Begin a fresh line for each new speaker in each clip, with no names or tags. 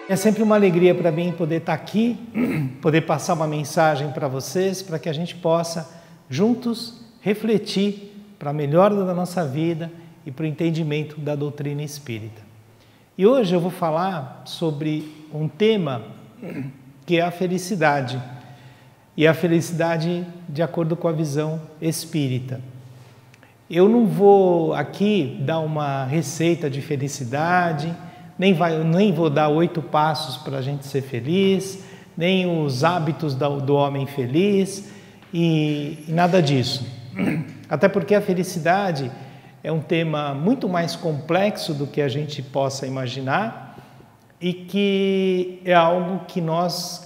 É sempre uma alegria para mim poder estar aqui, poder passar uma mensagem para vocês, para que a gente possa juntos refletir para a melhora da nossa vida e para o entendimento da doutrina espírita. E hoje eu vou falar sobre um tema que é a felicidade, e a felicidade de acordo com a visão espírita. Eu não vou aqui dar uma receita de felicidade, nem vou dar 8 passos para a gente ser feliz, nem os hábitos do homem feliz e nada disso. Até porque a felicidade é um tema muito mais complexo do que a gente possa imaginar e que é algo que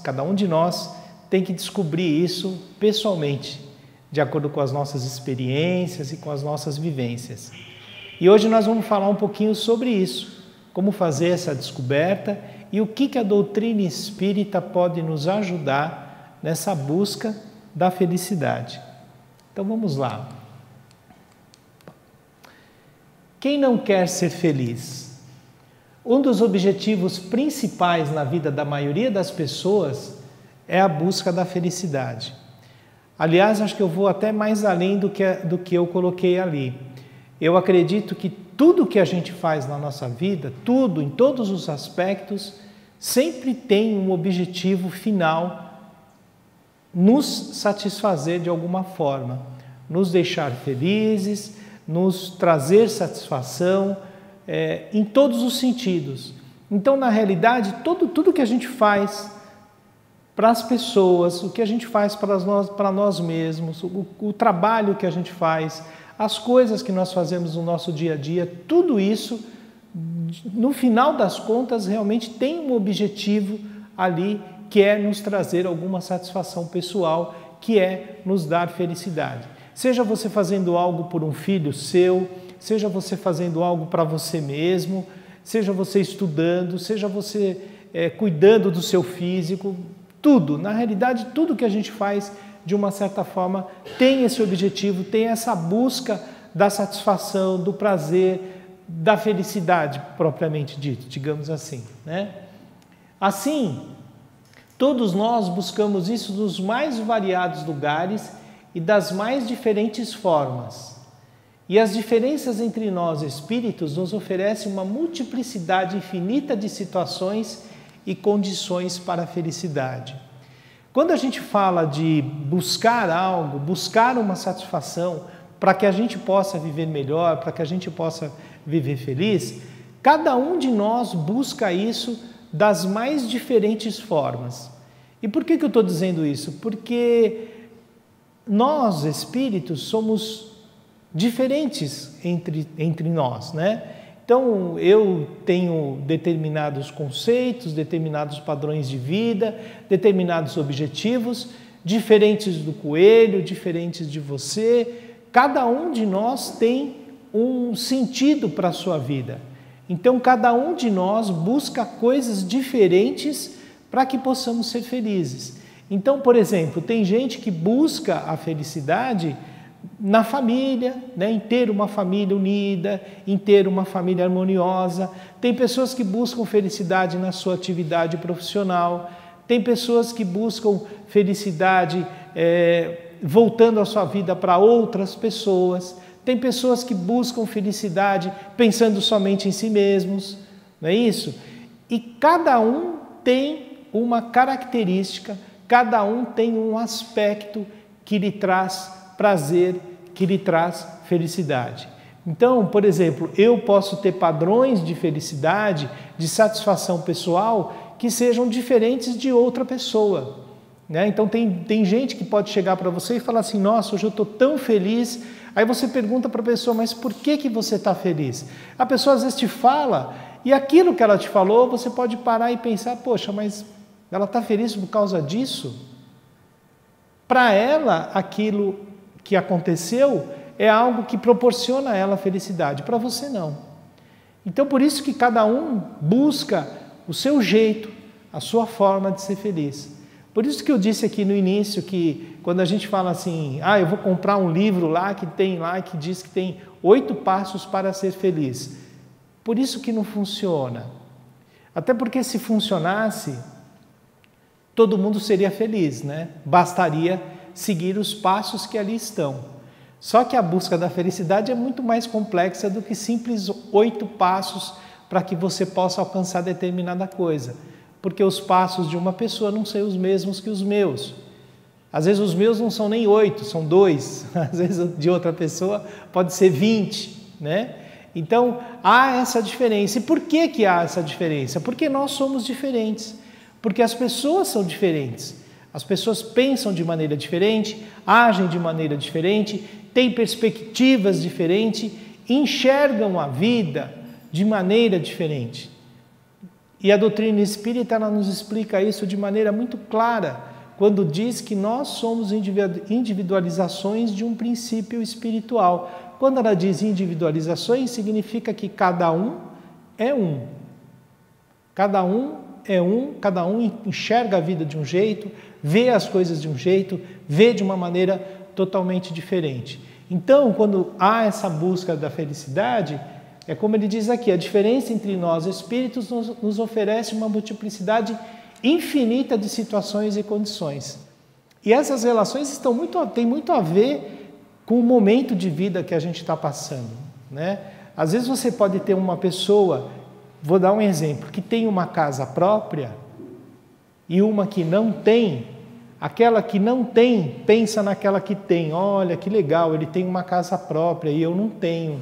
cada um de nós, tem que descobrir isso pessoalmente, de acordo com as nossas experiências e com as nossas vivências. E hoje nós vamos falar um pouquinho sobre isso, como fazer essa descoberta e o que a doutrina espírita pode nos ajudar nessa busca da felicidade. Então vamos lá. Quem não quer ser feliz? Um dos objetivos principais na vida da maioria das pessoas é a busca da felicidade. Aliás, acho que eu vou até mais além do que eu coloquei ali. Eu acredito que tudo que a gente faz na nossa vida, tudo, em todos os aspectos, sempre tem um objetivo final, nos satisfazer de alguma forma, nos deixar felizes, nos trazer satisfação, em todos os sentidos. Então, na realidade, tudo que a gente faz para as pessoas, o que a gente faz para nós mesmos, o trabalho que a gente faz, as coisas que nós fazemos no nosso dia a dia, tudo isso, no final das contas, realmente tem um objetivo ali, que é nos trazer alguma satisfação pessoal, que é nos dar felicidade. Seja você fazendo algo por um filho seu, seja você fazendo algo para você mesmo, seja você estudando, seja você cuidando do seu físico, tudo, na realidade, tudo que a gente faz, de uma certa forma, tem esse objetivo, tem essa busca da satisfação, do prazer, da felicidade, propriamente dito, digamos assim, né? Assim, todos nós buscamos isso nos mais variados lugares e das mais diferentes formas. E as diferenças entre nós, espíritos, nos oferecem uma multiplicidade infinita de situações e condições para a felicidade. Quando a gente fala de buscar algo, buscar uma satisfação para que a gente possa viver melhor, para que a gente possa viver feliz, cada um de nós busca isso das mais diferentes formas. E por que eu estou dizendo isso? Porque nós, espíritos, somos diferentes entre nós, né? Então, eu tenho determinados conceitos, determinados padrões de vida, determinados objetivos, diferentes do coelho, diferentes de você. Cada um de nós tem um sentido para a sua vida. Então, cada um de nós busca coisas diferentes para que possamos ser felizes. Então, por exemplo, tem gente que busca a felicidade na família, né? Em ter uma família unida, em ter uma família harmoniosa. Tem pessoas que buscam felicidade na sua atividade profissional. Tem pessoas que buscam felicidade voltando a sua vida para outras pessoas. Tem pessoas que buscam felicidade pensando somente em si mesmos, não é isso? E cada um tem uma característica, cada um tem um aspecto que lhe traz prazer, que lhe traz felicidade. Então, por exemplo, eu posso ter padrões de felicidade, de satisfação pessoal, que sejam diferentes de outra pessoa, né? Então, tem gente que pode chegar para você e falar assim, nossa, hoje eu estou tão feliz. Aí você pergunta para a pessoa, mas por que você está feliz? A pessoa às vezes te fala, e aquilo que ela te falou, você pode parar e pensar, poxa, mas ela está feliz por causa disso? Para ela, aquilo que aconteceu é algo que proporciona a ela felicidade, para você não. Então, por isso que cada um busca o seu jeito, a sua forma de ser feliz. Por isso que eu disse aqui no início que quando a gente fala assim, eu vou comprar um livro lá que diz que tem 8 passos para ser feliz. Por isso que não funciona. Até porque se funcionasse, todo mundo seria feliz, né? Bastaria seguir os passos que ali estão. Só que a busca da felicidade é muito mais complexa do que simples 8 passos para que você possa alcançar determinada coisa. Porque os passos de uma pessoa não são os mesmos que os meus. Às vezes os meus não são nem 8, são 2. Às vezes de outra pessoa pode ser 20, né? Então há essa diferença. E por que há essa diferença? Porque nós somos diferentes. Porque as pessoas são diferentes. As pessoas pensam de maneira diferente, agem de maneira diferente, têm perspectivas diferentes, enxergam a vida de maneira diferente. E a doutrina espírita ela nos explica isso de maneira muito clara, quando diz que nós somos individualizações de um princípio espiritual. Quando ela diz individualizações, significa que cada um é um. Cada um é um, cada um enxerga a vida de um jeito, vê as coisas de um jeito, vê de uma maneira totalmente diferente. Então, quando há essa busca da felicidade, é como ele diz aqui, a diferença entre nós, espíritos, nos oferece uma multiplicidade infinita de situações e condições. E essas relações têm muito a ver com o momento de vida que a gente está passando, né? Às vezes você pode ter uma pessoa, vou dar um exemplo, que tem uma casa própria e uma que não tem. Aquela que não tem, pensa naquela que tem. Olha, que legal, ele tem uma casa própria e eu não tenho.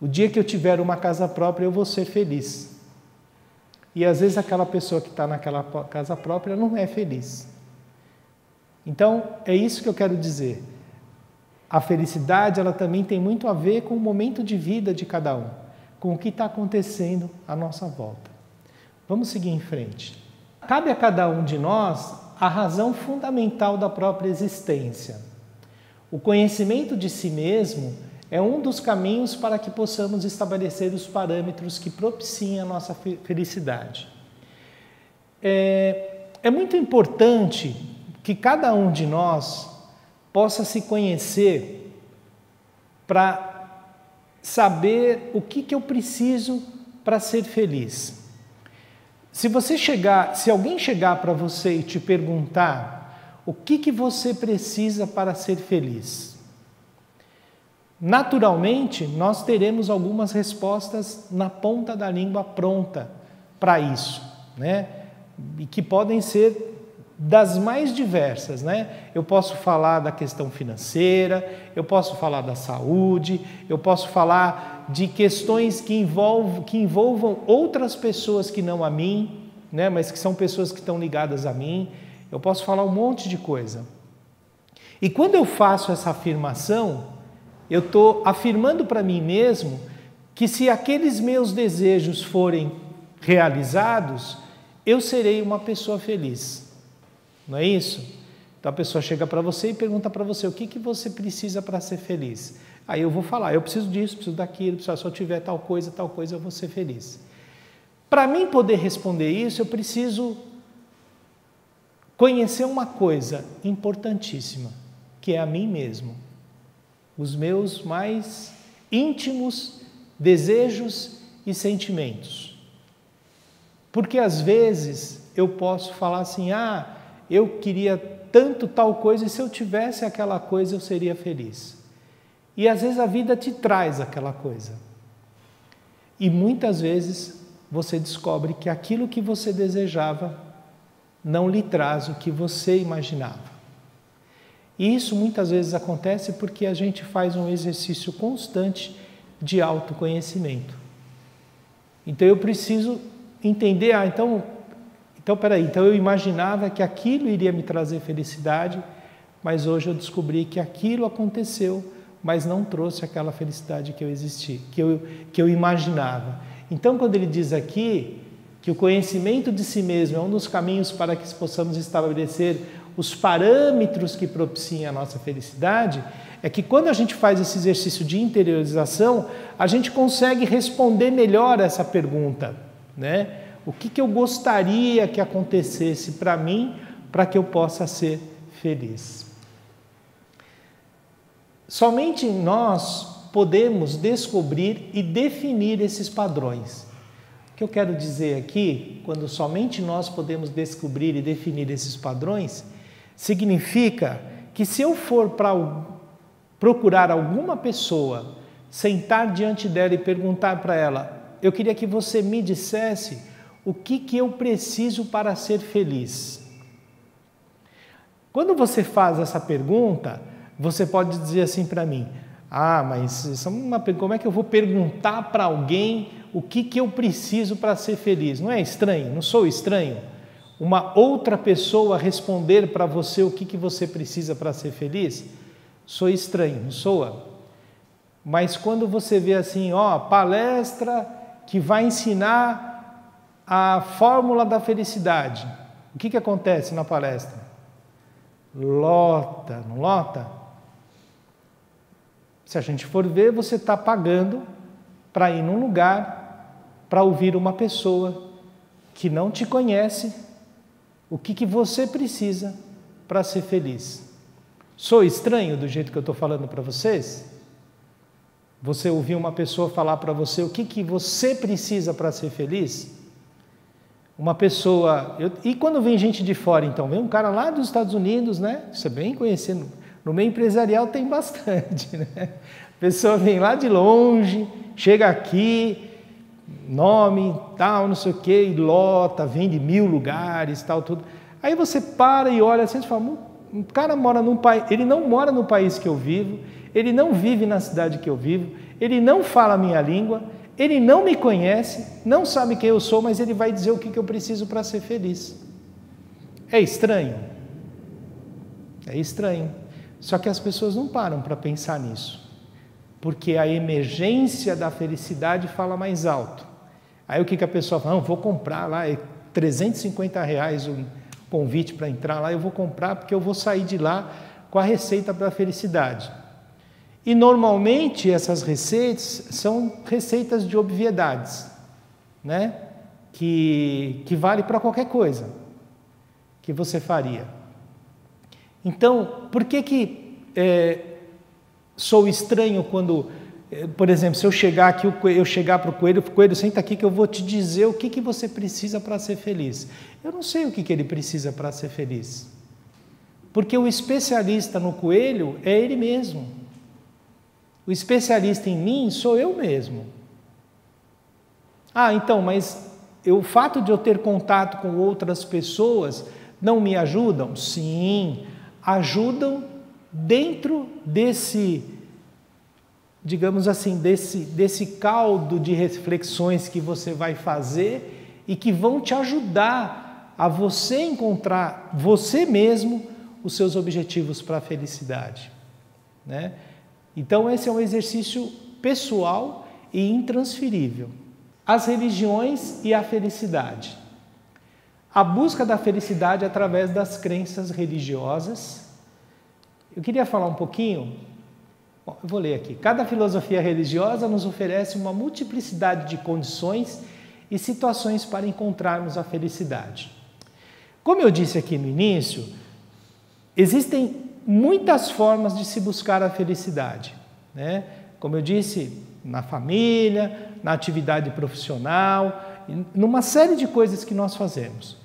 O dia que eu tiver uma casa própria, eu vou ser feliz. E às vezes aquela pessoa que está naquela casa própria não é feliz. Então, é isso que eu quero dizer. A felicidade, ela também tem muito a ver com o momento de vida de cada um, com o que está acontecendo à nossa volta. Vamos seguir em frente. Cabe a cada um de nós a razão fundamental da própria existência. O conhecimento de si mesmo é um dos caminhos para que possamos estabelecer os parâmetros que propiciem a nossa felicidade. É muito importante que cada um de nós possa se conhecer para saber o que eu preciso para ser feliz. Se alguém chegar para você e te perguntar o que você precisa para ser feliz, naturalmente nós teremos algumas respostas na ponta da língua pronta para isso, né? E que podem ser das mais diversas, né? Eu posso falar da questão financeira, eu posso falar da saúde, eu posso falar de questões que envolvam outras pessoas que não a mim, né? Mas que são pessoas que estão ligadas a mim. Eu posso falar um monte de coisa. E quando eu faço essa afirmação, eu estou afirmando para mim mesmo que se aqueles meus desejos forem realizados, eu serei uma pessoa feliz. Não é isso? Então a pessoa chega para você e pergunta para você o que você precisa para ser feliz. Aí eu vou falar, eu preciso disso, preciso daquilo, se eu tiver tal coisa, eu vou ser feliz. Para mim poder responder isso, eu preciso conhecer uma coisa importantíssima, que é a mim mesmo. Os meus mais íntimos desejos e sentimentos. Porque às vezes eu posso falar assim, eu queria tanto tal coisa e se eu tivesse aquela coisa eu seria feliz. E às vezes a vida te traz aquela coisa. E muitas vezes você descobre que aquilo que você desejava não lhe traz o que você imaginava. E isso muitas vezes acontece porque a gente faz um exercício constante de autoconhecimento. Então eu preciso entender, então eu imaginava que aquilo iria me trazer felicidade, mas hoje eu descobri que aquilo aconteceu, mas não trouxe aquela felicidade que eu imaginava. Então, quando ele diz aqui que o conhecimento de si mesmo é um dos caminhos para que possamos estabelecer os parâmetros que propiciem a nossa felicidade, é que quando a gente faz esse exercício de interiorização, a gente consegue responder melhor essa pergunta, né? O que eu gostaria que acontecesse para mim, para que eu possa ser feliz? Somente nós podemos descobrir e definir esses padrões. O que eu quero dizer aqui, quando somente nós podemos descobrir e definir esses padrões, significa que se eu for para procurar alguma pessoa, sentar diante dela e perguntar para ela, eu queria que você me dissesse o que eu preciso para ser feliz. Quando você faz essa pergunta, você pode dizer assim para mim, mas isso é como é que eu vou perguntar para alguém o que eu preciso para ser feliz? Não é estranho? Não sou estranho? Uma outra pessoa responder para você o que você precisa para ser feliz? Sou estranho, não soa? Mas quando você vê assim, palestra que vai ensinar a fórmula da felicidade, o que acontece na palestra? Lota, não lota? Se a gente for ver, você está pagando para ir num lugar, para ouvir uma pessoa que não te conhece, o que você precisa para ser feliz. Sou estranho do jeito que eu estou falando para vocês? Você ouvir uma pessoa falar para você o que você precisa para ser feliz? Uma pessoa... E quando vem gente de fora, então? Vem um cara lá dos Estados Unidos, né? Você é bem conhecido. No meio empresarial tem bastante, né? A pessoa vem lá de longe, chega aqui, nome, tal, não sei o quê, e lota, vem de 1000 lugares, tal, tudo. Aí você para e olha assim e fala, o cara mora num país, ele não mora no país que eu vivo, ele não vive na cidade que eu vivo, ele não fala a minha língua, ele não me conhece, não sabe quem eu sou, mas ele vai dizer o que eu preciso para ser feliz. É estranho? É estranho. Só que as pessoas não param para pensar nisso, porque a emergência da felicidade fala mais alto. Aí o que a pessoa fala? Vou comprar lá, é R$350 o convite para entrar lá, eu vou comprar porque eu vou sair de lá com a receita para a felicidade. E normalmente essas receitas são receitas de obviedades, né? Que vale para qualquer coisa que você faria. Então, por que sou estranho quando, por exemplo, se eu chegar aqui, eu chegar para o Coelho, senta aqui que eu vou te dizer o que você precisa para ser feliz. Eu não sei o que ele precisa para ser feliz. Porque o especialista no Coelho é ele mesmo. O especialista em mim sou eu mesmo. Então, mas o fato de eu ter contato com outras pessoas não me ajudam? Sim, ajudam dentro desse, digamos assim, desse caldo de reflexões que você vai fazer e que vão te ajudar a você encontrar você mesmo os seus objetivos para a felicidade, né? Então esse é um exercício pessoal e intransferível. As religiões e a felicidade. A busca da felicidade através das crenças religiosas. Eu queria falar um pouquinho, eu vou ler aqui. Cada filosofia religiosa nos oferece uma multiplicidade de condições e situações para encontrarmos a felicidade. Como eu disse aqui no início, existem muitas formas de se buscar a felicidade, né? Como eu disse, na família, na atividade profissional, numa série de coisas que nós fazemos.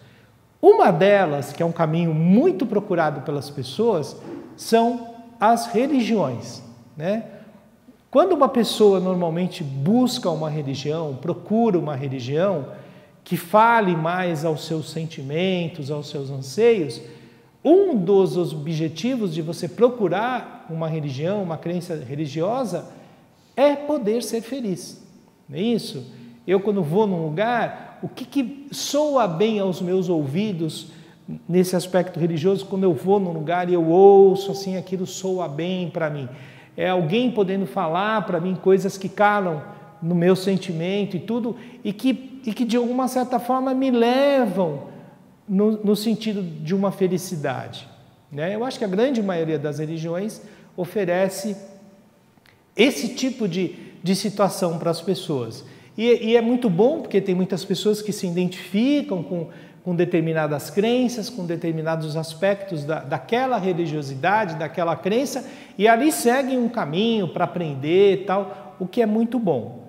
Uma delas, que é um caminho muito procurado pelas pessoas, são as religiões, né? Quando uma pessoa normalmente busca uma religião, procura uma religião que fale mais aos seus sentimentos, aos seus anseios, um dos objetivos de você procurar uma religião, uma crença religiosa, é poder ser feliz. Não é isso? Eu, quando vou num lugar, o que soa bem aos meus ouvidos nesse aspecto religioso, quando eu vou num lugar e eu ouço assim, aquilo soa bem para mim. É alguém podendo falar para mim coisas que calam no meu sentimento e tudo, e que de alguma certa forma me levam no sentido de uma felicidade, né? Eu acho que a grande maioria das religiões oferece esse tipo de situação para as pessoas. E é muito bom, porque tem muitas pessoas que se identificam com determinadas crenças, com determinados aspectos daquela religiosidade, daquela crença, e ali seguem um caminho para aprender e tal, o que é muito bom.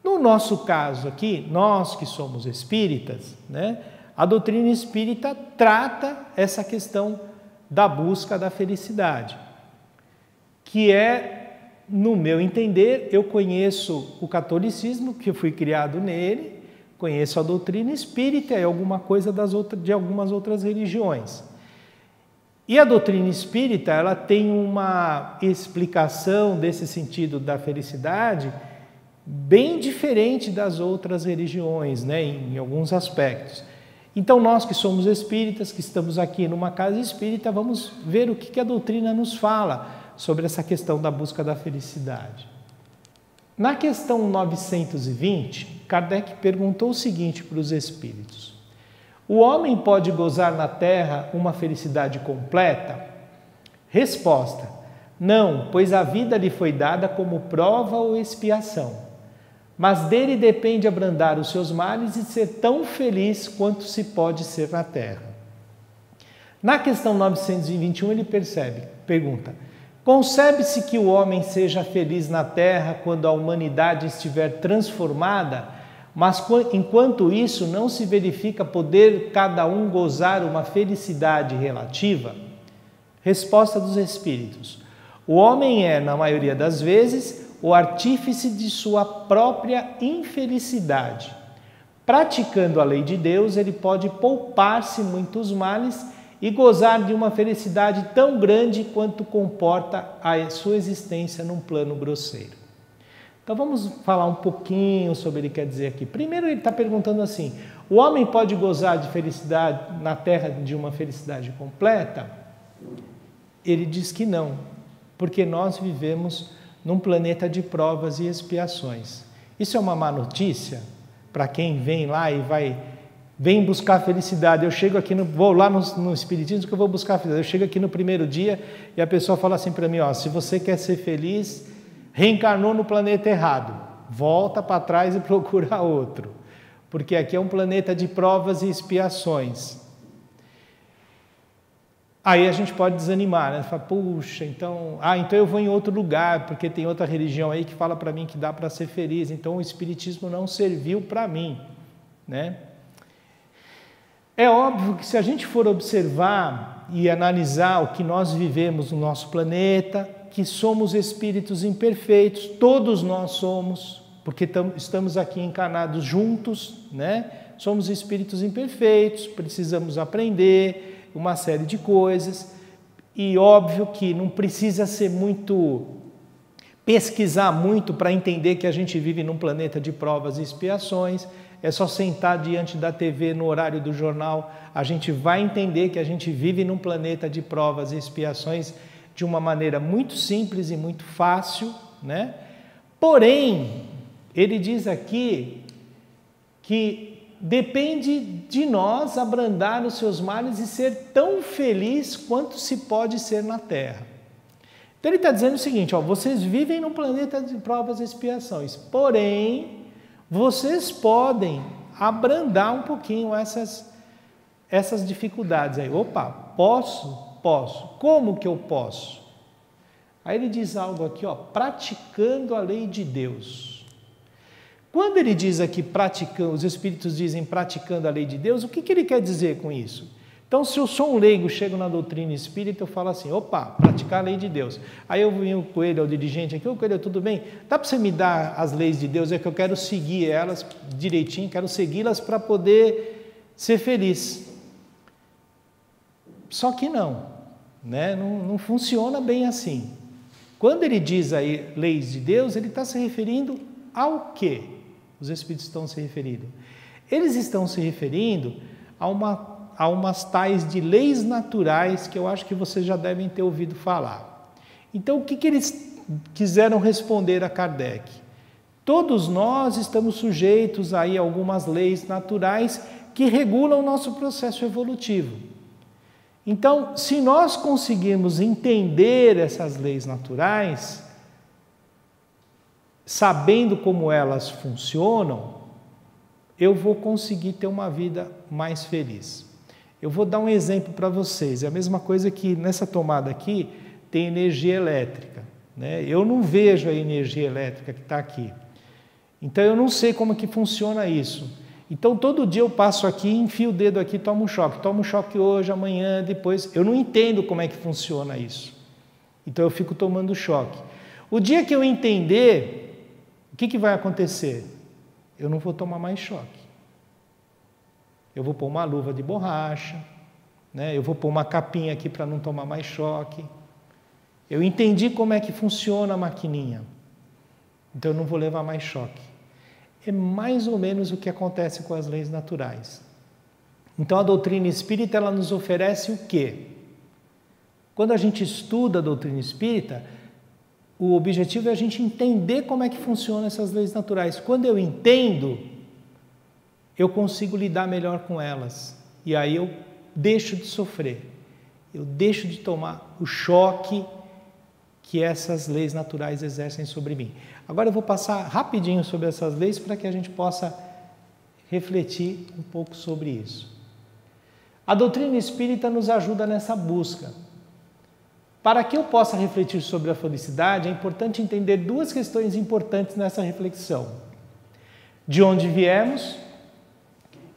No No nosso caso aqui, nós que somos espíritas, né, a doutrina espírita trata essa questão da busca da felicidade, que é, no meu entender, eu conheço o catolicismo, que eu fui criado nele, conheço a doutrina espírita e alguma coisa de algumas outras religiões. E a doutrina espírita, ela tem uma explicação desse sentido da felicidade bem diferente das outras religiões, né, em alguns aspectos. Então, nós que somos espíritas, que estamos aqui numa casa espírita, vamos ver o que a doutrina nos fala sobre essa questão da busca da felicidade. Na questão 920, Kardec perguntou o seguinte para os espíritos: o homem pode gozar na Terra uma felicidade completa? Resposta: não, pois a vida lhe foi dada como prova ou expiação. Mas dele depende abrandar os seus males e ser tão feliz quanto se pode ser na Terra. Na questão 921 ele pergunta: concebe-se que o homem seja feliz na Terra quando a humanidade estiver transformada, mas enquanto isso não se verifica poder cada um gozar uma felicidade relativa? Resposta dos espíritos: o homem é, na maioria das vezes, o artífice de sua própria infelicidade. Praticando a lei de Deus, ele pode poupar-se muitos males e gozar de uma felicidade tão grande quanto comporta a sua existência num plano grosseiro. Então vamos falar um pouquinho sobre o que ele quer dizer aqui. Primeiro ele está perguntando assim: o homem pode gozar de felicidade na Terra, de uma felicidade completa? Ele diz que não, porque nós vivemos num planeta de provas e expiações. Isso é uma má notícia para quem vem lá e vem buscar felicidade. Eu chego aqui, vou lá no Espiritismo que eu vou buscar felicidade. Eu chego aqui no primeiro dia e a pessoa fala assim para mim: ó, se você quer ser feliz, reencarnou no planeta errado, volta para trás e procura outro, porque aqui é um planeta de provas e expiações. Aí a gente pode desanimar, né? Fala, puxa, então eu vou em outro lugar, porque tem outra religião aí que fala para mim que dá para ser feliz, então o Espiritismo não serviu para mim, né? É óbvio que se a gente for observar e analisar o que nós vivemos no nosso planeta, que somos espíritos imperfeitos, todos nós somos, porque estamos aqui encarnados juntos, né? Somos espíritos imperfeitos, precisamos aprender uma série de coisas, e óbvio que não precisa pesquisar muito para entender que a gente vive num planeta de provas e expiações. É só sentar diante da TV no horário do jornal, a gente vai entender que a gente vive num planeta de provas e expiações de uma maneira muito simples e muito fácil, né? Porém, ele diz aqui que depende de nós abrandar os seus males e ser tão feliz quanto se pode ser na Terra. Então ele está dizendo o seguinte: ó, vocês vivem num planeta de provas e expiações, porém, vocês podem abrandar um pouquinho essas dificuldades aí. Opa, posso? Posso. Como que eu posso? Aí ele diz algo aqui, ó, praticando a lei de Deus. Quando ele diz aqui praticando, os espíritos dizem praticando a lei de Deus, o que ele quer dizer com isso? Então, se eu sou um leigo, chego na doutrina espírita, eu falo assim: opa, praticar a lei de Deus. Aí eu venho com ele, ao dirigente aqui: ô Coelho, tudo bem? Dá para você me dar as leis de Deus? É que eu quero seguir elas direitinho, quero segui-las para poder ser feliz. Só que não, né? Não funciona bem assim. Quando ele diz aí leis de Deus, ele está se referindo ao quê? Os espíritos estão se referindo? Eles estão se referindo a umas tais de leis naturais que eu acho que vocês já devem ter ouvido falar. Então, o que eles quiseram responder a Kardec? Todos nós estamos sujeitos aí a algumas leis naturais que regulam o nosso processo evolutivo. Então, se nós conseguirmos entender essas leis naturais, sabendo como elas funcionam, eu vou conseguir ter uma vida mais feliz. Eu vou dar um exemplo para vocês. É a mesma coisa que nessa tomada aqui tem energia elétrica, né? Eu não vejo a energia elétrica que está aqui. Então eu não sei como que funciona isso. Então todo dia eu passo aqui, enfio o dedo aqui, tomo um choque hoje, amanhã, depois. Eu não entendo como é que funciona isso. Então eu fico tomando choque. O dia que eu entender, o que vai acontecer? Eu não vou tomar mais choque. Eu vou pôr uma luva de borracha, né? Eu vou pôr uma capinha aqui para não tomar mais choque. Eu entendi como é que funciona a maquininha. Então eu não vou levar mais choque. É mais ou menos o que acontece com as leis naturais. Então a doutrina espírita, ela nos oferece o quê? Quando a gente estuda a doutrina espírita, o objetivo é a gente entender como é que funcionam essas leis naturais. Quando eu entendo, eu consigo lidar melhor com elas. E aí eu deixo de sofrer. Eu deixo de tomar o choque que essas leis naturais exercem sobre mim. Agora eu vou passar rapidinho sobre essas leis para que a gente possa refletir um pouco sobre isso. A doutrina espírita nos ajuda nessa busca. Para que eu possa refletir sobre a felicidade, é importante entender duas questões importantes nessa reflexão. De onde viemos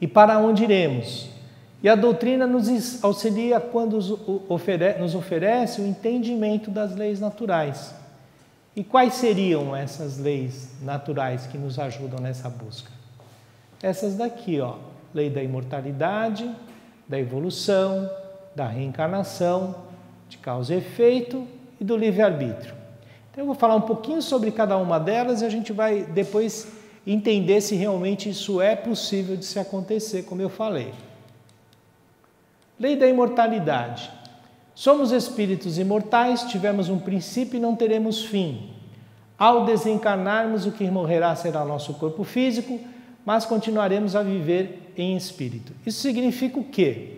e para onde iremos. E a doutrina nos auxilia quando nos oferece o entendimento das leis naturais. E quais seriam essas leis naturais que nos ajudam nessa busca? Essas daqui, ó, lei da imortalidade, da evolução, da reencarnação, de causa e efeito e do livre-arbítrio. Então eu vou falar um pouquinho sobre cada uma delas e a gente vai depois entender se realmente isso é possível de se acontecer, como eu falei. Lei da imortalidade. Somos espíritos imortais, tivemos um princípio e não teremos fim. Ao desencarnarmos, o que morrerá será nosso corpo físico, mas continuaremos a viver em espírito. Isso significa o quê?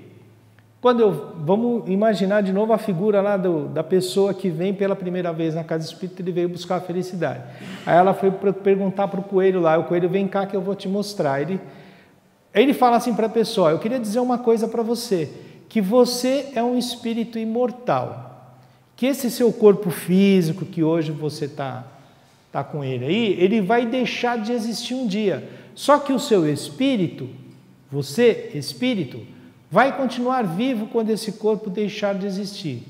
Vamos imaginar de novo a figura lá da pessoa que vem pela primeira vez na casa espírita, ele veio buscar a felicidade. Aí ela foi perguntar para o coelho lá, o coelho, vem cá que eu vou te mostrar. Ele fala assim para a pessoa, eu queria dizer uma coisa para você, que você é um espírito imortal, que esse seu corpo físico, que hoje você está com ele aí, ele vai deixar de existir um dia. Só que o seu espírito, você, espírito, vai continuar vivo quando esse corpo deixar de existir.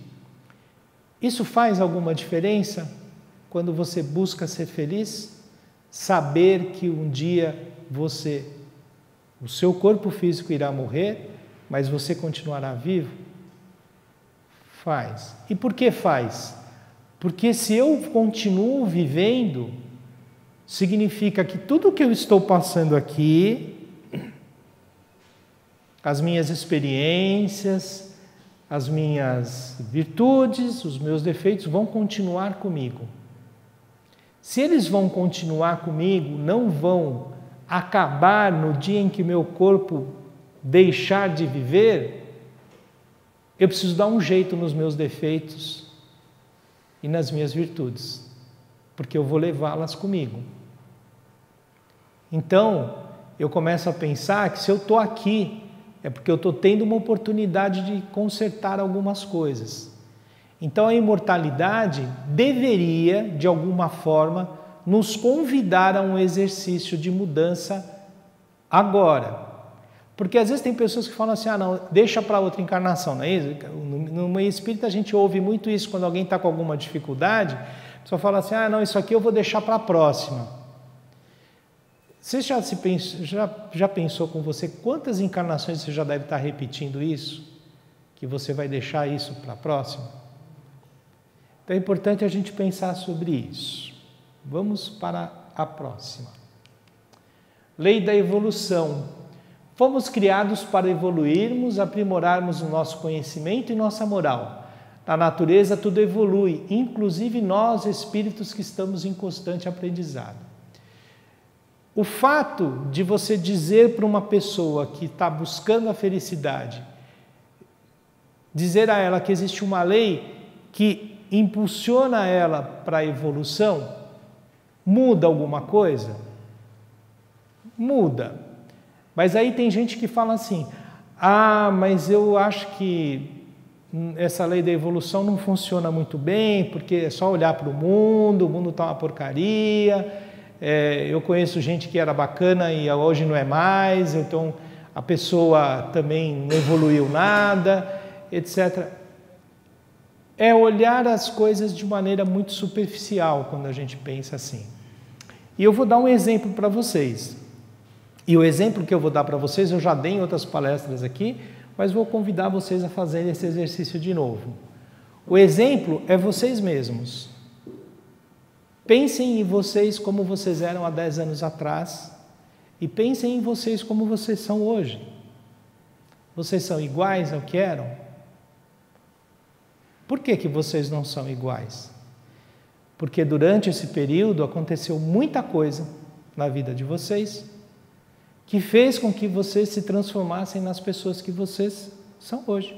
Isso faz alguma diferença quando você busca ser feliz? Saber que um dia o seu corpo físico irá morrer, mas você continuará vivo? Faz. E por que faz? Porque se eu continuo vivendo, significa que tudo que eu estou passando aqui, as minhas experiências, as minhas virtudes, os meus defeitos vão continuar comigo. Se eles vão continuar comigo, não vão acabar no dia em que meu corpo deixar de viver, eu preciso dar um jeito nos meus defeitos e nas minhas virtudes, porque eu vou levá-las comigo. Então, eu começo a pensar que se eu estou aqui, é porque eu estou tendo uma oportunidade de consertar algumas coisas. Então a imortalidade deveria, de alguma forma, nos convidar a um exercício de mudança agora. Porque às vezes tem pessoas que falam assim, não, deixa para outra encarnação, não é isso? No meio espírita a gente ouve muito isso, quando alguém está com alguma dificuldade, a pessoa fala assim, não, isso aqui eu vou deixar para a próxima. Você já pensou com você quantas encarnações você já deve estar repetindo isso? Que você vai deixar isso para a próxima? Então é importante a gente pensar sobre isso. Vamos para a próxima. Lei da evolução. Fomos criados para evoluirmos, aprimorarmos o nosso conhecimento e nossa moral. Na natureza tudo evolui, inclusive nós, espíritos que estamos em constante aprendizado. O fato de você dizer para uma pessoa que está buscando a felicidade, dizer a ela que existe uma lei que impulsiona ela para a evolução, muda alguma coisa? Muda. Mas aí tem gente que fala assim, mas eu acho que essa lei da evolução não funciona muito bem, porque é só olhar para o mundo está uma porcaria, eu conheço gente que era bacana e hoje não é mais, então a pessoa também não evoluiu nada, etc. É olhar as coisas de maneira muito superficial quando a gente pensa assim. E eu vou dar um exemplo para vocês. E o exemplo que eu vou dar para vocês, eu já dei em outras palestras aqui, mas vou convidar vocês a fazerem esse exercício de novo. O exemplo é vocês mesmos. Pensem em vocês como vocês eram há 10 anos atrás e pensem em vocês como vocês são hoje. Vocês são iguais ao que eram? Por que vocês não são iguais? Porque durante esse período aconteceu muita coisa na vida de vocês que fez com que vocês se transformassem nas pessoas que vocês são hoje.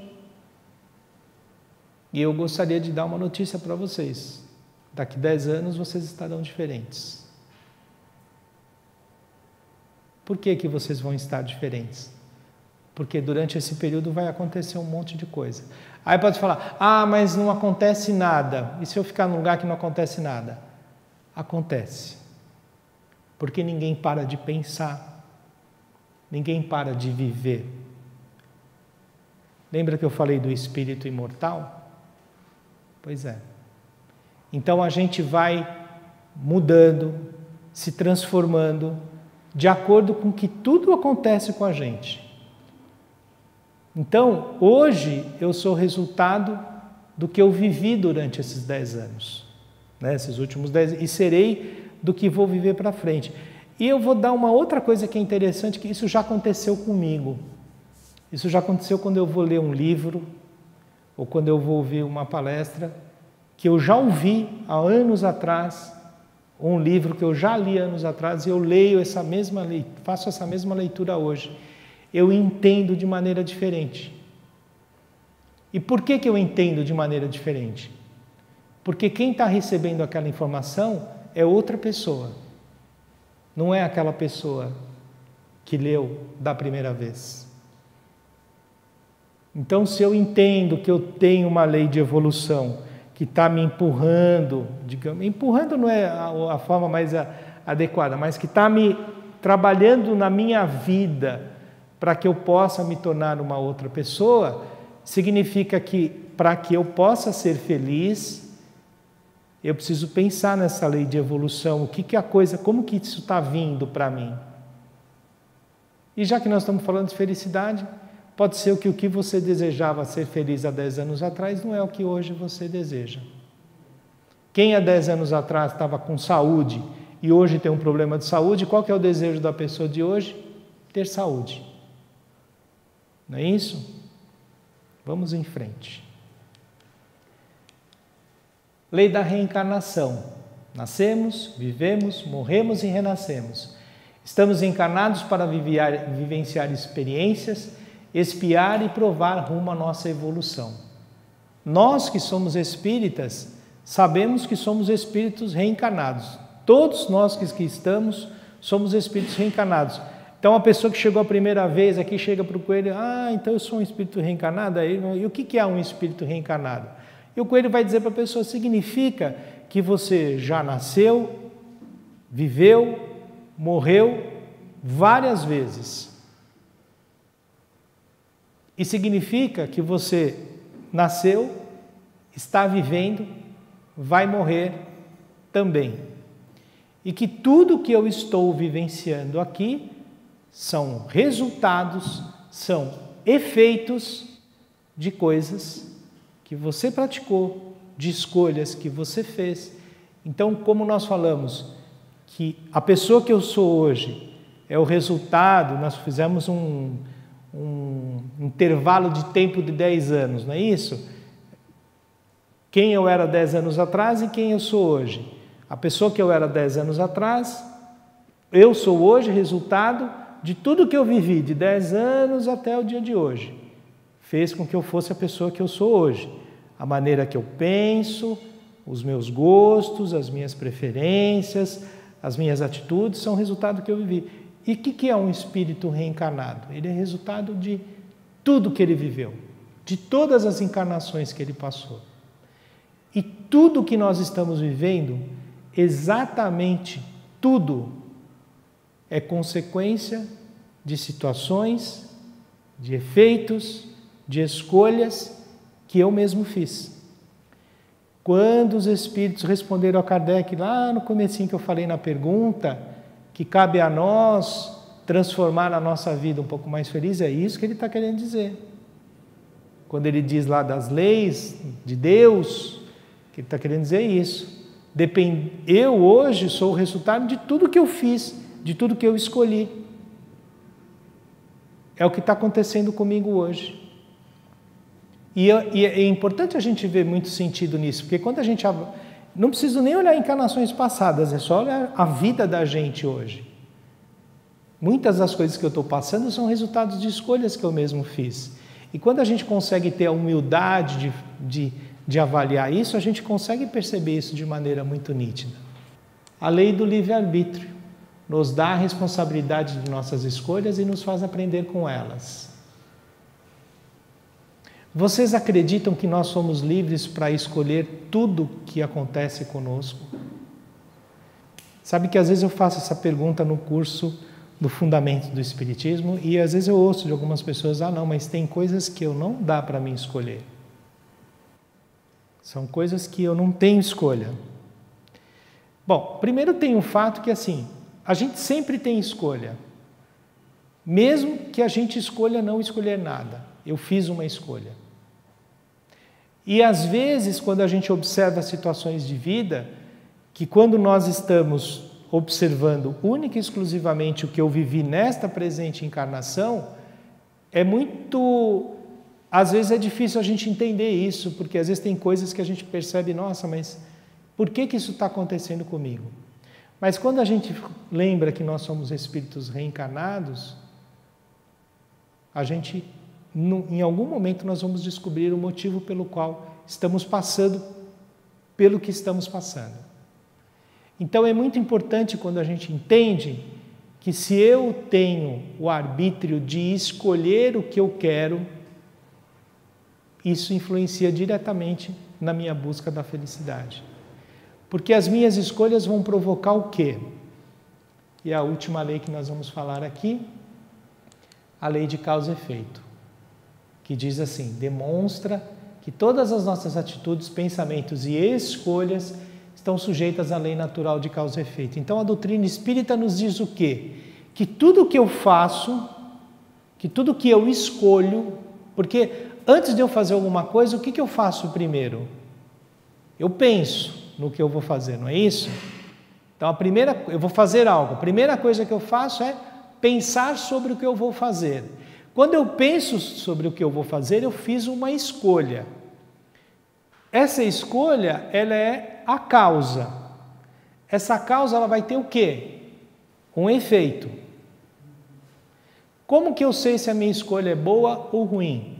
E eu gostaria de dar uma notícia para vocês. Daqui 10 anos vocês estarão diferentes. Por que vocês vão estar diferentes? Porque durante esse período vai acontecer um monte de coisa. Aí pode falar, mas não acontece nada. E se eu ficar num lugar que não acontece nada? Acontece. Porque ninguém para de pensar. Ninguém para de viver. Lembra que eu falei do espírito imortal? Pois é. Então a gente vai mudando, se transformando, de acordo com que tudo acontece com a gente. Então, hoje eu sou resultado do que eu vivi durante esses 10 anos, né? Esses últimos 10 anos, e serei do que vou viver para frente. E eu vou dar uma outra coisa que é interessante, que isso já aconteceu comigo. Isso já aconteceu quando eu vou ler um livro, ou quando eu vou ouvir uma palestra, que eu já ouvi há anos atrás, ou um livro que eu já li anos atrás, e eu leio faço essa mesma leitura hoje. Eu entendo de maneira diferente. E por que eu entendo de maneira diferente? Porque quem está recebendo aquela informação é outra pessoa. Não é aquela pessoa que leu da primeira vez. Então, se eu entendo que eu tenho uma lei de evolução que está me empurrando, digamos, empurrando não é a forma mais adequada, mas que está me trabalhando na minha vida para que eu possa me tornar uma outra pessoa, significa que para que eu possa ser feliz, eu preciso pensar nessa lei de evolução, como que isso está vindo para mim? E já que nós estamos falando de felicidade, pode ser que o que você desejava ser feliz há 10 anos atrás não é o que hoje você deseja. Quem há 10 anos atrás estava com saúde e hoje tem um problema de saúde, qual que é o desejo da pessoa de hoje? Ter saúde. Não é isso? Vamos em frente. Lei da reencarnação. Nascemos, vivemos, morremos e renascemos. Estamos encarnados para vivenciar experiências, expiar e provar rumo à nossa evolução. Nós que somos espíritas, sabemos que somos espíritos reencarnados. Todos nós que estamos, somos espíritos reencarnados. Então a pessoa que chegou a primeira vez aqui, chega para o coelho, então eu sou um espírito reencarnado? E o que é um espírito reencarnado? E o coelho vai dizer para a pessoa, significa que você já nasceu, viveu, morreu várias vezes. E significa que você nasceu, está vivendo, vai morrer também. E que tudo que eu estou vivenciando aqui são resultados, são efeitos de coisas que você praticou, de escolhas que você fez. Então, como nós falamos que a pessoa que eu sou hoje é o resultado, nós fizemos um intervalo de tempo de 10 anos, não é isso? Quem eu era 10 anos atrás e quem eu sou hoje. A pessoa que eu era 10 anos atrás, eu sou hoje resultado de tudo que eu vivi, de 10 anos até o dia de hoje. Fez com que eu fosse a pessoa que eu sou hoje. A maneira que eu penso, os meus gostos, as minhas preferências, as minhas atitudes são resultado do que eu vivi. E o que é um espírito reencarnado? Ele é resultado de tudo que ele viveu, de todas as encarnações que ele passou. E tudo que nós estamos vivendo exatamente tudo é consequência de situações, de efeitos, de escolhas que eu mesmo fiz. Quando os Espíritos responderam a Kardec, lá no comecinho que eu falei na pergunta, que cabe a nós transformar a nossa vida um pouco mais feliz, é isso que ele está querendo dizer. Quando ele diz lá das leis de Deus, que ele está querendo dizer isso. Eu hoje sou o resultado de tudo que eu fiz, de tudo que eu escolhi. É o que está acontecendo comigo hoje. E é importante a gente ver muito sentido nisso, porque quando a gente... Não preciso nem olhar encarnações passadas, é só olhar a vida da gente hoje. Muitas das coisas que eu estou passando são resultados de escolhas que eu mesmo fiz. E quando a gente consegue ter a humildade de avaliar isso, a gente consegue perceber isso de maneira muito nítida. A lei do livre-arbítrio nos dá a responsabilidade de nossas escolhas e nos faz aprender com elas. Vocês acreditam que nós somos livres para escolher tudo que acontece conosco? Sabe que às vezes eu faço essa pergunta no curso do Fundamento do Espiritismo e às vezes eu ouço de algumas pessoas, não, mas tem coisas que eu não dá para mim escolher. São coisas que eu não tenho escolha. Bom, primeiro tem o fato que assim, a gente sempre tem escolha. Mesmo que a gente escolha não escolher nada. Eu fiz uma escolha. E às vezes, quando a gente observa situações de vida, que quando nós estamos observando única e exclusivamente o que eu vivi nesta presente encarnação, às vezes é difícil a gente entender isso, porque às vezes tem coisas que a gente percebe, nossa, mas por que isso está acontecendo comigo? Mas quando a gente lembra que nós somos espíritos reencarnados, em algum momento nós vamos descobrir o motivo pelo qual estamos passando pelo que estamos passando. Então é muito importante quando a gente entende que se eu tenho o arbítrio de escolher o que eu quero, isso influencia diretamente na minha busca da felicidade. Porque as minhas escolhas vão provocar o quê? E a última lei que nós vamos falar aqui, a lei de causa e efeito, que diz assim, demonstra que todas as nossas atitudes, pensamentos e escolhas estão sujeitas à lei natural de causa e efeito. Então a doutrina espírita nos diz o quê? Que tudo que eu faço, que tudo que eu escolho, porque antes de eu fazer alguma coisa, o que eu faço primeiro? Eu penso no que eu vou fazer, não é isso? Então eu vou fazer algo, a primeira coisa que eu faço é pensar sobre o que eu vou fazer. Quando eu penso sobre o que eu vou fazer, eu fiz uma escolha. Essa escolha, ela é a causa. Essa causa, ela vai ter o quê? Um efeito. Como que eu sei se a minha escolha é boa ou ruim?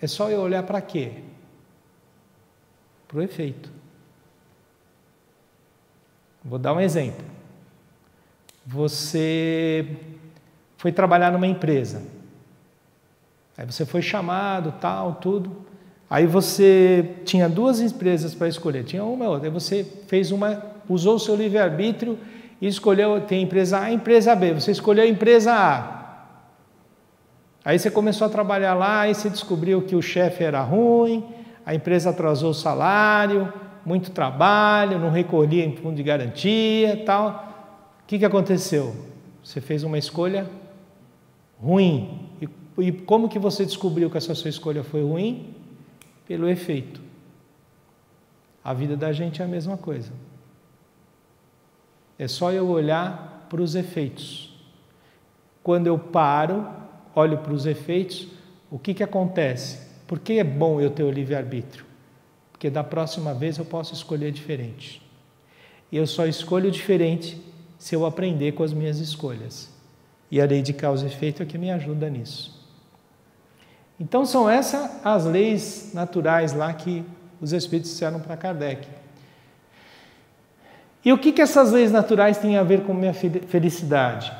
É só eu olhar para quê? Para o efeito. Vou dar um exemplo. Você foi trabalhar numa empresa. Aí você foi chamado, tal, tudo. Aí você tinha duas empresas para escolher, tinha uma e outra. Aí você usou o seu livre-arbítrio e escolheu, tem a empresa A e a empresa B. Você escolheu a empresa A. Aí você começou a trabalhar lá, aí você descobriu que o chefe era ruim, a empresa atrasou o salário, muito trabalho, não recolhia em fundo de garantia, tal. O que aconteceu? Você fez uma escolha ruim. E como que você descobriu que essa sua escolha foi ruim? Pelo efeito. A vida da gente é a mesma coisa. É só eu olhar para os efeitos. Quando eu paro, olho para os efeitos, o que acontece? Por que é bom eu ter o livre-arbítrio? Porque da próxima vez eu posso escolher diferente. E eu só escolho diferente se eu aprender com as minhas escolhas. E a lei de causa e efeito é que me ajuda nisso. Então são essas as leis naturais lá que os Espíritos disseram para Kardec. E o que essas leis naturais têm a ver com minha felicidade?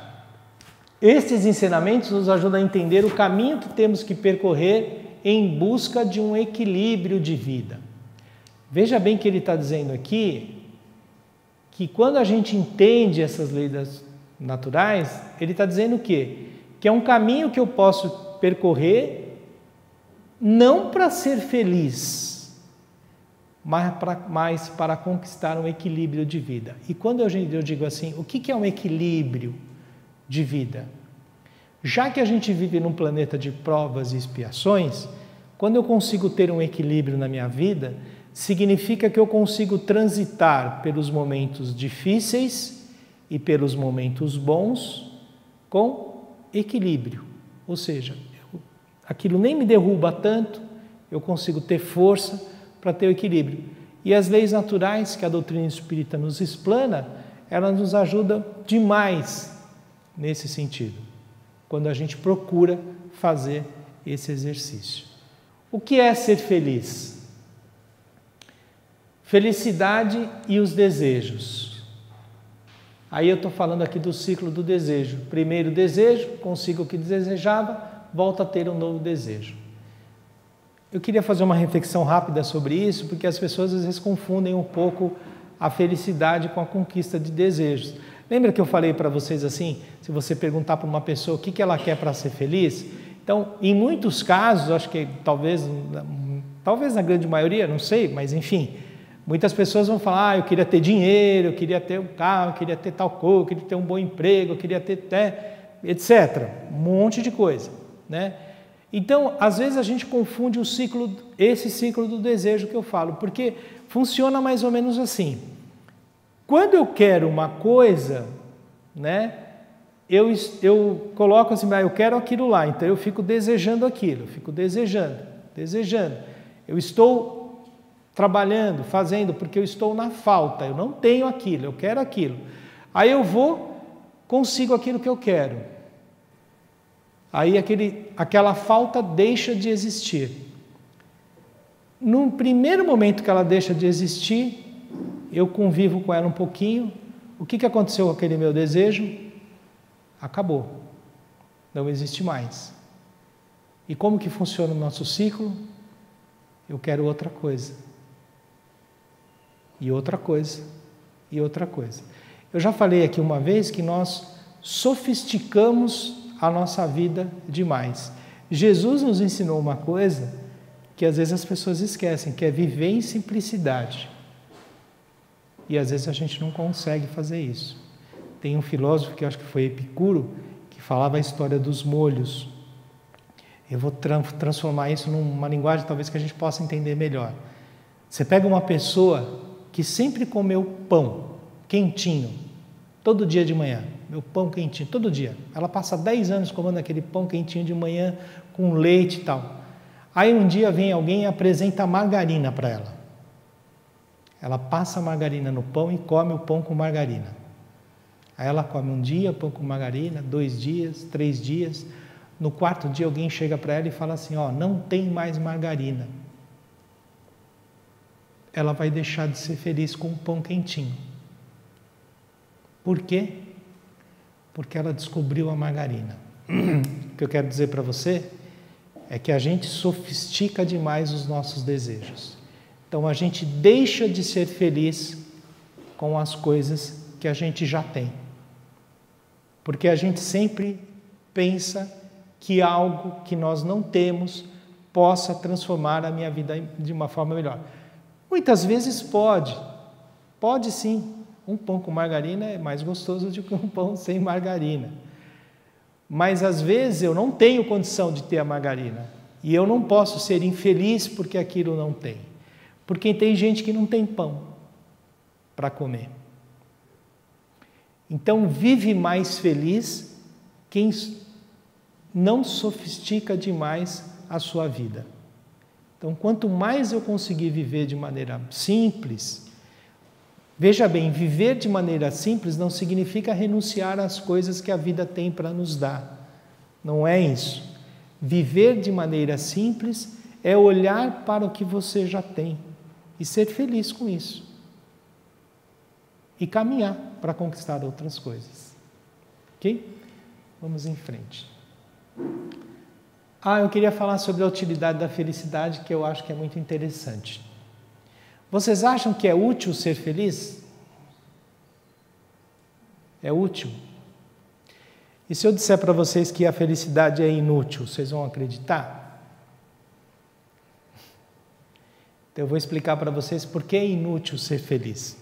Estes ensinamentos nos ajudam a entender o caminho que temos que percorrer em busca de um equilíbrio de vida. Veja bem que ele está dizendo aqui que quando a gente entende essas leis naturais, ele está dizendo o quê? Que é um caminho que eu posso percorrer não para ser feliz, mas para conquistar um equilíbrio de vida. E quando eu digo assim, o que é um equilíbrio de vida? Já que a gente vive num planeta de provas e expiações, quando eu consigo ter um equilíbrio na minha vida, significa que eu consigo transitar pelos momentos difíceis e pelos momentos bons com equilíbrio. Ou seja, aquilo nem me derruba tanto, eu consigo ter força para ter o equilíbrio. E as leis naturais que a doutrina espírita nos explana, elas nos ajudam demais nesse sentido, quando a gente procura fazer esse exercício. O que é ser feliz? Felicidade e os desejos. Aí eu estou falando aqui do ciclo do desejo. Primeiro desejo, consigo o que desejava, volto a ter um novo desejo. Eu queria fazer uma reflexão rápida sobre isso, porque as pessoas às vezes confundem um pouco a felicidade com a conquista de desejos. Lembra que eu falei para vocês assim, se você perguntar para uma pessoa o que ela quer para ser feliz? Então, em muitos casos, acho que talvez na grande maioria, não sei, mas enfim, muitas pessoas vão falar, eu queria ter dinheiro, eu queria ter um carro, eu queria ter tal coisa, eu queria ter um bom emprego, eu queria ter etc. Um monte de coisa, né? Então, às vezes a gente confunde esse ciclo do desejo que eu falo, porque funciona mais ou menos assim. Quando eu quero uma coisa, né, eu coloco assim, eu quero aquilo lá, então eu fico desejando aquilo, fico desejando. Eu estou trabalhando, fazendo, porque eu estou na falta, eu não tenho aquilo, eu quero aquilo. Aí eu consigo aquilo que eu quero. Aí aquela falta deixa de existir. No primeiro momento que ela deixa de existir, eu convivo com ela um pouquinho. O que aconteceu com aquele meu desejo? Acabou. Não existe mais. E como que funciona o nosso ciclo? Eu quero outra coisa. E outra coisa. E outra coisa. Eu já falei aqui uma vez que nós sofisticamos a nossa vida demais. Jesus nos ensinou uma coisa que às vezes as pessoas esquecem, que é viver em simplicidade. E às vezes a gente não consegue fazer isso. Tem um filósofo, que eu acho que foi Epicuro, que falava a história dos molhos. Eu vou transformar isso numa linguagem talvez que a gente possa entender melhor. Você pega uma pessoa que sempre comeu pão quentinho, todo dia de manhã, meu pão quentinho, todo dia. Ela passa 10 anos comendo aquele pão quentinho de manhã, com leite e tal. Aí um dia vem alguém e apresenta margarina para ela. Ela passa a margarina no pão e come o pão com margarina. Aí ela come um dia pão com margarina, 2 dias, 3 dias. No 4º dia alguém chega para ela e fala assim, não tem mais margarina. Ela vai deixar de ser feliz com o pão quentinho. Por quê? Porque ela descobriu a margarina. O que eu quero dizer para você é que a gente sofistica demais os nossos desejos. Então a gente deixa de ser feliz com as coisas que a gente já tem. Porque a gente sempre pensa que algo que nós não temos possa transformar a minha vida de uma forma melhor. Muitas vezes pode sim. Um pão com margarina é mais gostoso do que um pão sem margarina. Mas às vezes eu não tenho condição de ter a margarina. E eu não posso ser infeliz porque aquilo não tem. Porque tem gente que não tem pão para comer. Então vive mais feliz quem não sofistica demais a sua vida. Então quanto mais eu conseguir viver de maneira simples, veja bem, viver de maneira simples não significa renunciar às coisas que a vida tem para nos dar. Não é isso. Viver de maneira simples é olhar para o que você já tem e ser feliz com isso. E caminhar para conquistar outras coisas. Ok? Vamos em frente. Eu queria falar sobre a utilidade da felicidade, que eu acho que é muito interessante. Vocês acham que é útil ser feliz? É útil? E se eu disser para vocês que a felicidade é inútil, vocês vão acreditar? Então eu vou explicar para vocês por que é inútil ser feliz.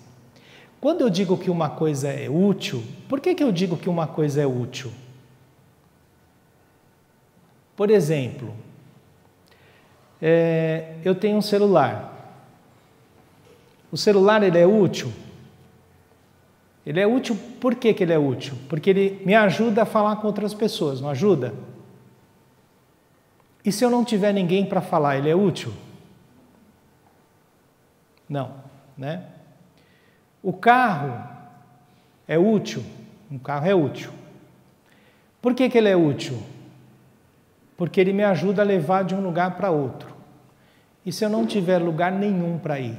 Quando eu digo que uma coisa é útil, por que eu digo que uma coisa é útil? Por exemplo, eu tenho um celular. O celular, ele é útil? Ele é útil, por que ele é útil? Porque ele me ajuda a falar com outras pessoas, não ajuda? E se eu não tiver ninguém para falar, ele é útil? Não, né? O carro é útil? Um carro é útil. Por que ele é útil? Porque ele me ajuda a levar de um lugar para outro. E se eu não tiver lugar nenhum para ir,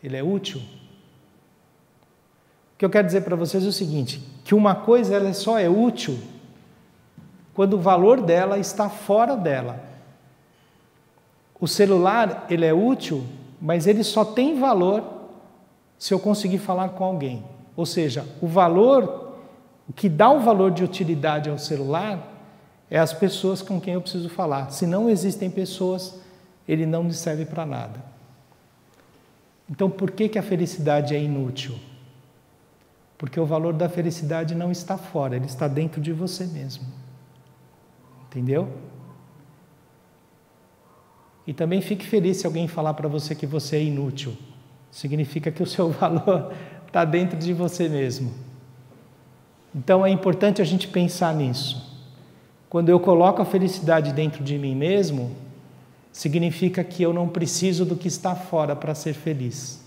ele é útil? O que eu quero dizer para vocês é o seguinte, que uma coisa ela só é útil quando o valor dela está fora dela. O celular, ele é útil, mas ele só tem valor se eu conseguir falar com alguém. Ou seja, o que dá o valor de utilidade ao celular é as pessoas com quem eu preciso falar. Se não existem pessoas, ele não me serve para nada. Então, por que a felicidade é inútil? Porque o valor da felicidade não está fora, ele está dentro de você mesmo. Entendeu? E também fique feliz se alguém falar para você que você é inútil. Significa que o seu valor está dentro de você mesmo. Então é importante a gente pensar nisso. Quando eu coloco a felicidade dentro de mim mesmo, significa que eu não preciso do que está fora para ser feliz.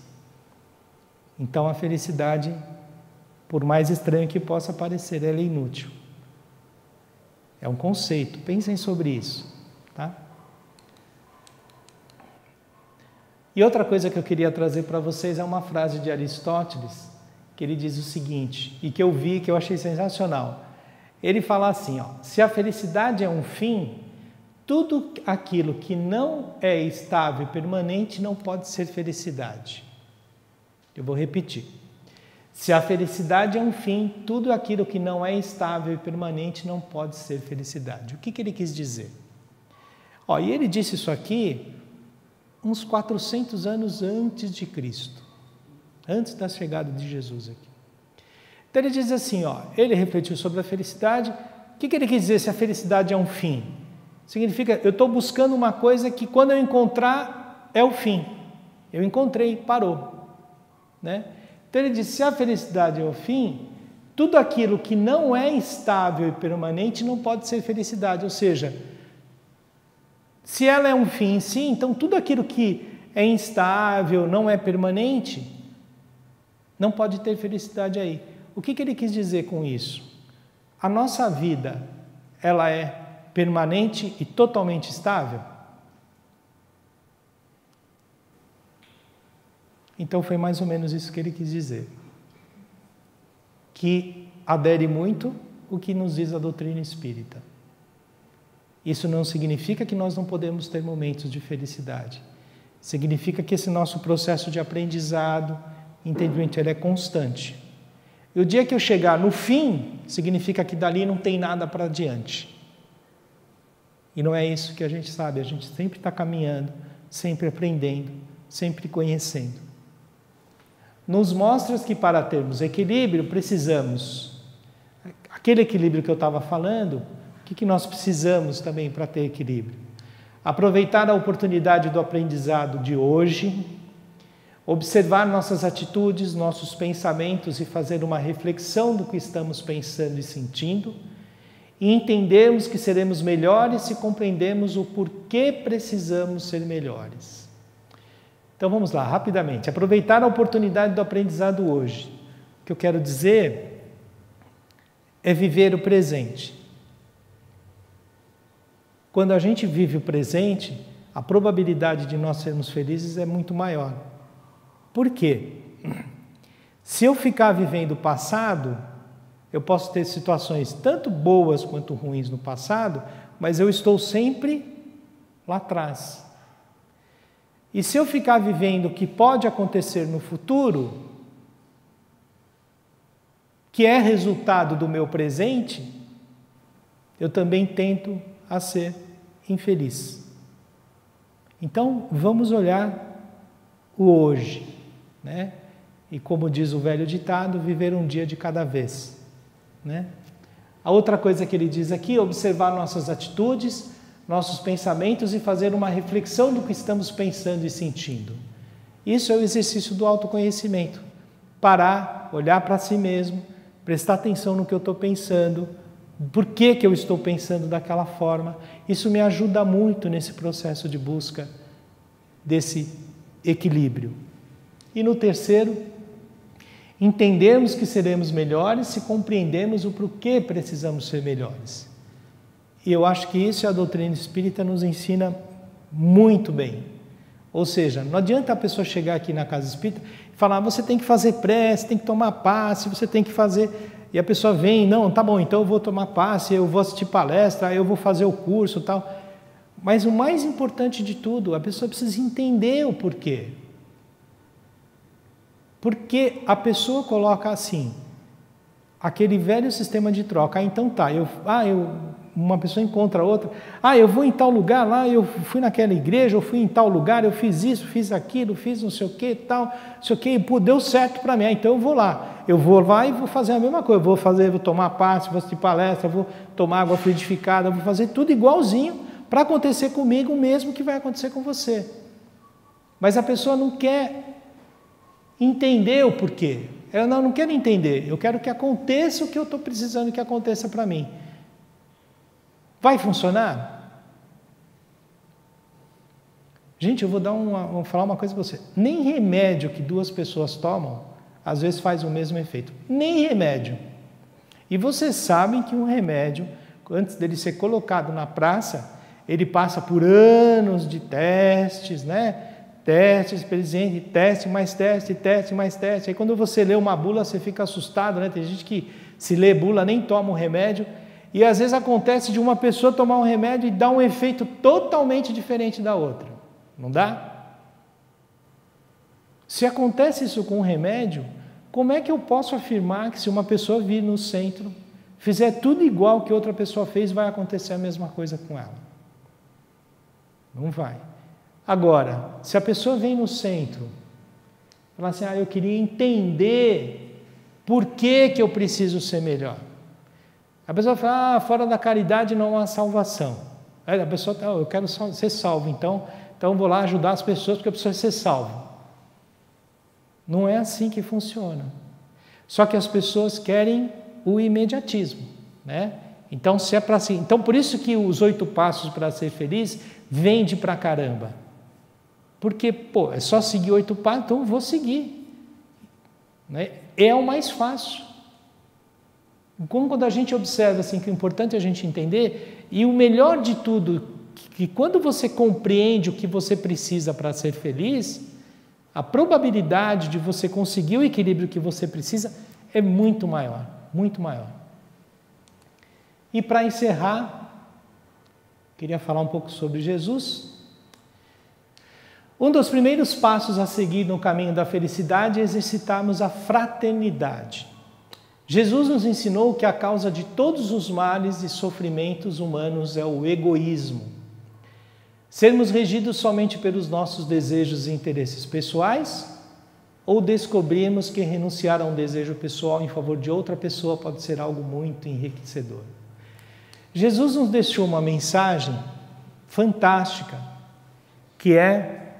Então a felicidade, por mais estranho que possa parecer, ela é inútil. É um conceito, pensem sobre isso, tá? E outra coisa que eu queria trazer para vocês é uma frase de Aristóteles, que ele diz o seguinte, e que eu vi, que eu achei sensacional. Ele fala assim, se a felicidade é um fim, tudo aquilo que não é estável e permanente não pode ser felicidade. Eu vou repetir. Se a felicidade é um fim, tudo aquilo que não é estável e permanente não pode ser felicidade. O que ele quis dizer? E ele disse isso aqui uns 400 anos antes de Cristo, antes da chegada de Jesus aqui. Então ele diz assim, ele refletiu sobre a felicidade. O que ele quis dizer se a felicidade é um fim? Significa, eu estou buscando uma coisa que quando eu encontrar é o fim. Eu encontrei, parou, né? Então ele diz, se a felicidade é o fim, tudo aquilo que não é estável e permanente não pode ser felicidade. Ou seja, se ela é um fim em si, então tudo aquilo que é instável, não é permanente, não pode ter felicidade aí. O que ele quis dizer com isso? A nossa vida, ela é permanente e totalmente estável? Então foi mais ou menos isso que ele quis dizer. Que adere muito o que nos diz a doutrina espírita. Isso não significa que nós não podemos ter momentos de felicidade. Significa que esse nosso processo de aprendizado, entendimento, ele é constante. E o dia que eu chegar no fim, significa que dali não tem nada para adiante. E não é isso que a gente sabe, a gente sempre está caminhando, sempre aprendendo, sempre conhecendo. Nos mostra que para termos equilíbrio precisamos, aquele equilíbrio que eu estava falando, o que nós precisamos também para ter equilíbrio? Aproveitar a oportunidade do aprendizado de hoje, observar nossas atitudes, nossos pensamentos e fazer uma reflexão do que estamos pensando e sentindo, e entendermos que seremos melhores se compreendermos o porquê precisamos ser melhores. Então vamos lá, rapidamente. Aproveitar a oportunidade do aprendizado hoje. O que eu quero dizer é viver o presente. Quando a gente vive o presente, a probabilidade de nós sermos felizes é muito maior. Por quê? Se eu ficar vivendo o passado, eu posso ter situações tanto boas quanto ruins no passado, mas eu estou sempre lá atrás. E se eu ficar vivendo o que pode acontecer no futuro, que é resultado do meu presente, eu também tento a ser infeliz. Então, vamos olhar o hoje, né? E como diz o velho ditado, viver um dia de cada vez, né? A outra coisa que ele diz aqui é observar nossas atitudes, nossos pensamentos e fazer uma reflexão do que estamos pensando e sentindo. Isso é o exercício do autoconhecimento. Parar, olhar para si mesmo, prestar atenção no que eu estou pensando, por que eu estou pensando daquela forma. Isso me ajuda muito nesse processo de busca desse equilíbrio. E no terceiro, entendermos que seremos melhores se compreendermos o porquê precisamos ser melhores. E eu acho que isso a doutrina espírita nos ensina muito bem. Ou seja, não adianta a pessoa chegar aqui na casa espírita e falar, você tem que fazer prece, tem que tomar passe, você tem que fazer... E a pessoa vem, não, tá bom, então eu vou tomar passe, eu vou assistir palestra, eu vou fazer o curso e tal. Mas o mais importante de tudo, a pessoa precisa entender o porquê. Porque a pessoa coloca assim, aquele velho sistema de troca. Então tá, uma pessoa encontra outra. Eu vou em tal lugar lá, eu fui naquela igreja, eu fui em tal lugar, eu fiz isso, fiz aquilo, fiz não sei o que, tal, não sei o que, pô, deu certo para mim, então eu vou lá. Eu vou lá e vou fazer a mesma coisa. Vou tomar passe, vou assistir palestra, vou tomar água fluidificada, vou fazer tudo igualzinho para acontecer comigo o mesmo que vai acontecer com você. Mas a pessoa não quer entender o porquê. Ela não quer entender. Eu quero que aconteça o que eu estou precisando que aconteça para mim. Vai funcionar? Gente, eu vou falar uma coisa para você. Nem remédio que duas pessoas tomam, às vezes faz o mesmo efeito. Nem remédio. E vocês sabem que um remédio, antes dele ser colocado na praça, ele passa por anos de testes, né? Testes, presente, teste, mais teste, teste, mais teste. Aí quando você lê uma bula, você fica assustado, né? Tem gente que se lê bula, nem toma o remédio. E às vezes acontece de uma pessoa tomar um remédio e dar um efeito totalmente diferente da outra. Não dá? Se acontece isso com um remédio, como é que eu posso afirmar que se uma pessoa vir no centro, fizer tudo igual que outra pessoa fez, vai acontecer a mesma coisa com ela? Não vai. Agora, se a pessoa vem no centro, fala assim, eu queria entender por que eu preciso ser melhor. A pessoa fala, fora da caridade não há salvação. Aí a pessoa fala, eu quero ser salvo, então vou lá ajudar as pessoas porque eu preciso ser salvo. Não é assim que funciona. Só que as pessoas querem o imediatismo, né? Então, se é para assim, então por isso que os 8 passos para ser feliz vende pra caramba. Porque, é só seguir 8 passos, então eu vou seguir. Né? É o mais fácil. Como quando a gente observa assim, que o importante é a gente entender, e o melhor de tudo, que quando você compreende o que você precisa para ser feliz, a probabilidade de você conseguir o equilíbrio que você precisa é muito maior, muito maior. E para encerrar, queria falar um pouco sobre Jesus. Um dos primeiros passos a seguir no caminho da felicidade é exercitarmos a fraternidade. Jesus nos ensinou que a causa de todos os males e sofrimentos humanos é o egoísmo. Sermos regidos somente pelos nossos desejos e interesses pessoais, ou descobrirmos que renunciar a um desejo pessoal em favor de outra pessoa pode ser algo muito enriquecedor. Jesus nos deixou uma mensagem fantástica, que é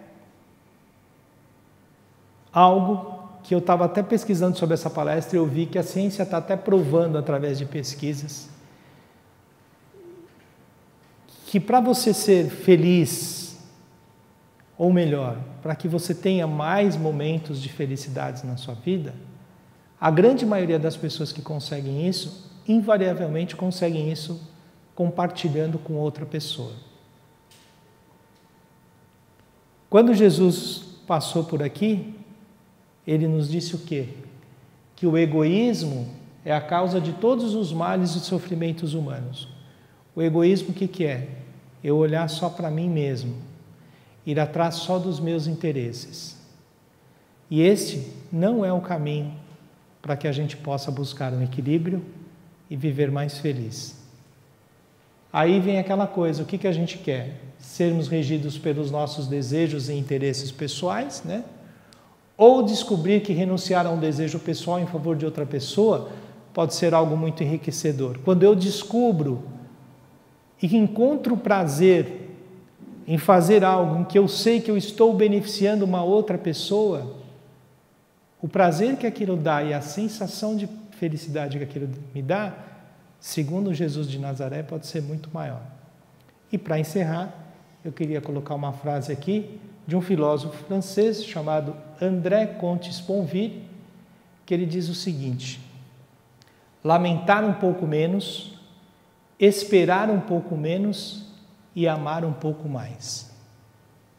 algo que eu estava até pesquisando sobre essa palestra e eu vi que a ciência está até provando através de pesquisas que para você ser feliz, ou melhor, para que você tenha mais momentos de felicidades na sua vida, a grande maioria das pessoas que conseguem isso, invariavelmente conseguem isso compartilhando com outra pessoa. Quando Jesus passou por aqui, ele nos disse o quê? Que o egoísmo é a causa de todos os males e sofrimentos humanos. O egoísmo o que é? Eu olhar só para mim mesmo, ir atrás só dos meus interesses. E este não é o caminho para que a gente possa buscar um equilíbrio e viver mais feliz. Aí vem aquela coisa, o que a gente quer? Sermos regidos pelos nossos desejos e interesses pessoais, né? Ou descobrir que renunciar a um desejo pessoal em favor de outra pessoa pode ser algo muito enriquecedor. Quando eu descubro e encontro prazer em fazer algo em que eu sei que eu estou beneficiando uma outra pessoa, o prazer que aquilo dá e a sensação de felicidade que aquilo me dá, segundo Jesus de Nazaré, pode ser muito maior. E para encerrar, eu queria colocar uma frase aqui de um filósofo francês chamado André Comte-Sponville, que ele diz o seguinte: lamentar um pouco menos, esperar um pouco menos e amar um pouco mais.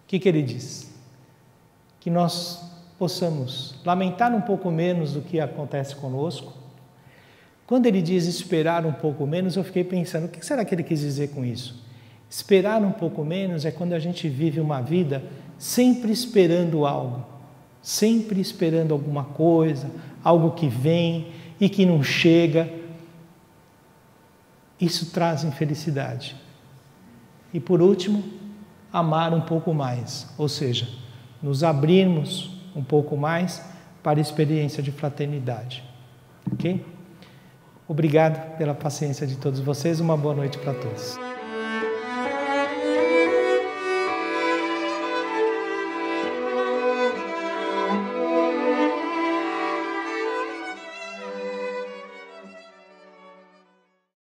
O que ele diz? Que nós possamos lamentar um pouco menos do que acontece conosco. Quando ele diz esperar um pouco menos, eu fiquei pensando, o que será que ele quis dizer com isso? Esperar um pouco menos é quando a gente vive uma vida sempre esperando algo, sempre esperando alguma coisa, algo que vem e que não chega. Isso traz infelicidade. E por último, amar um pouco mais, ou seja, nos abrirmos um pouco mais para a experiência de fraternidade. Ok? Obrigado pela paciência de todos vocês, uma boa noite para todos.